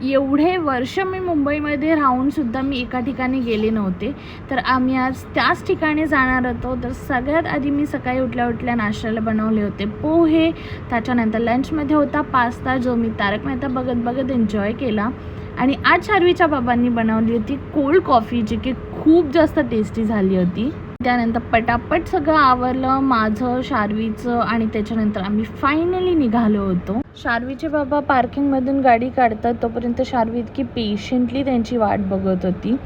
एवढे वर्ष मी मुंबईमध्ये राहूनसुद्धा मी एका ठिकाणी गेले नव्हते. तर आम्ही आज त्याच ठिकाणी जाणार होतो. तर सगळ्यात आधी मी सकाळी उठल्या नाश्त्याला बनवले होते पोहे. त्याच्यानंतर लंचमध्ये होता पास्ता, जो मी तारक मेहता बघत बघत एन्जॉय केला. आणि आज शार्वीच्या बाबांनी बनवली होती कोल्ड कॉफी, जी की खूप जास्त टेस्टी झाली होती. त्यानंतर पटापट सगळं आवरलं माझं, शार्वीचं, आणि त्याच्यानंतर आम्ही फायनली निघालो होतो. शार्वीचे बाबा पार्किंगमधून गाडी काढतात तोपर्यंत शार्वी इतकी पेशंटली त्यांची वाट बघत होती.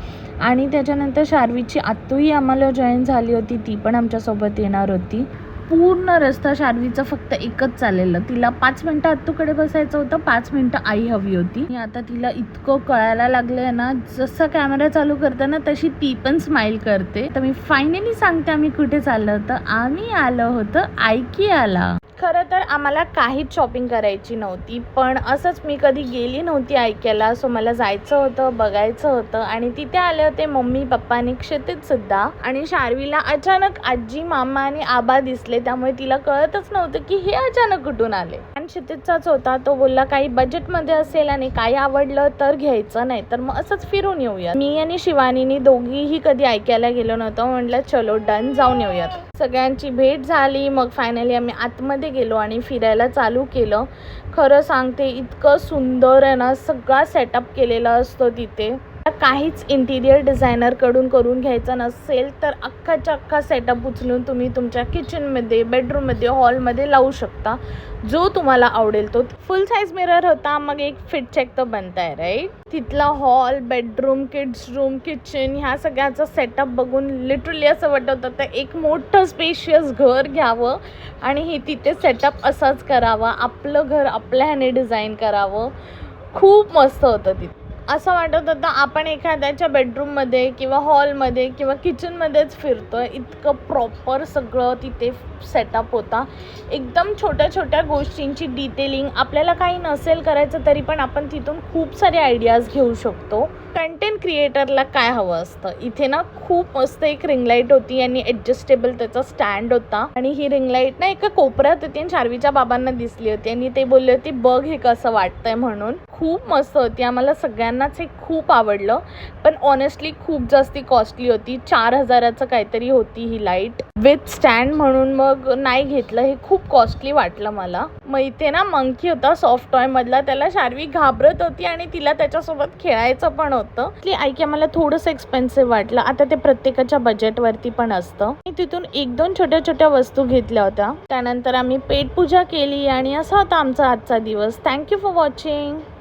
आणि त्याच्यानंतर शार्वीची आत्तूही आम्हाला जॉईन झाली होती, ती पण आमच्यासोबत येणार होती. पूर्ण रस्ता शार्वीचं फक्त एकच चाललेलं, तिला 5 मिनटं आत्तूकडे बसायचं होतं, 5 मिनटं आई हवी होती. आणि आता तिला इतकं कळायला लागलंय ना, जसं कॅमेरा चालू करताना तशी ती पण स्माईल करते. तर मी फायनली सांगते आम्ही कुठे चाललो होतं. आम्ही आलो होतं IKEAला. खरं तर आम्हाला काहीच शॉपिंग करायची नव्हती, पण असंच मी कधी गेली नव्हती IKEAला, सो मला जायचं होतं, बघायचं होतं. आणि तिथे आले होते मम्मी, पप्पा आणि क्षितिजसुद्धा. आणि शार्वीला अचानक आजी, मामा आणि आबा दिसले, त्यामुळे तिला कळतच नव्हतं की हे अचानक कुठून आले. आणि क्षितिजचाच होता, तो बोलला काही बजेटमध्ये असेल आणि काही आवडलं तर घ्यायचं, नाही तर मग असंच फिरून येऊयात. मी आणि शिवानीनी दोघीही कधी IKEAला गेलो नव्हतो, म्हटलं चलो डन, जाऊन येऊयात. सगळ्यांची भेट झाली. मग फायनली आम्ही आतमध्ये गेलो आणि फिरायला चालू केलं. खरं सांगते इतकं सुंदर आहे ना, सगळा सेटअप केलेला असतो तिथे. काहीच इंटिरियर डिझायनरकडून करून घ्यायचं नसेल तर अख्खाच्या अख्खा सेटअप उचलून तुम्ही तुमच्या किचनमध्ये, बेडरूममध्ये, हॉलमध्ये लावू शकता, जो तुम्हाला आवडेल तो. फुल साईज मिरर होता, मग एक फिट चेक तो बनताय, राईट. तिथला hall, bedroom, kids room, kitchen, ह्या सगळ्याचा सेटअप बघून लिटरली असं वाटत होतं एक मोठं स्पेशियस घर घ्यावं आणि हे तिथे सेटअप असाच करावा, आपलं घर आपल्या ह्याने डिझाईन करावं. खूप मस्त होतं तिथे. असं वाटत होतं आपण एखाद्याच्या बेडरूममध्ये किंवा हॉलमध्ये किंवा किचनमध्येच फिरतोय, इतकं प्रॉपर सगळं तिथे सेटअप होता. एकदम छोट्या छोट्या गोष्टींची डिटेलिंग, आपल्याला काही नसेल करायचं तरी पण आपण तिथून खूप सारे आयडियाज घेऊ शकतो. कंटेंट क्रिएटरला काय हवं असतं, इथे ना खूप मस्त एक रिंग लाईट होती आणि ॲडजस्टेबल त्याचा स्टँड होता. आणि ही रिंग लाईट ना एका कोपऱ्यात होती आणि शार्वीच्या बाबांना दिसली होती आणि ते बोलले होते बघ हे कसं वाटतंय म्हणून. खूप मस्त होती, आम्हाला सगळ्यांनाच हे खूप आवडलं. पण ऑनेस्टली खूप जास्ती कॉस्टली होती, 4,000चं काहीतरी होती ही लाईट विथ स्टँड, म्हणून मग नाही घेतलं. हे खूप कॉस्टली वाटलं मला. मग इथे ना मंकी होता सॉफ्ट टॉय मधला, त्याला शार्वी घाबरत होती आणि तिला त्याच्यासोबत खेळायचं पण होतं. IKEA मला थोडंसं एक्सपेन्सिव्ह वाटलं. आता ते प्रत्येकाच्या बजेटवरती पण असतं. मी तिथून 1-2 छोट्या छोट्या वस्तू घेतल्या होत्या. त्यानंतर आम्ही पेटपूजा केली आणि असा होता आमचा आजचा दिवस. Thank you for watching.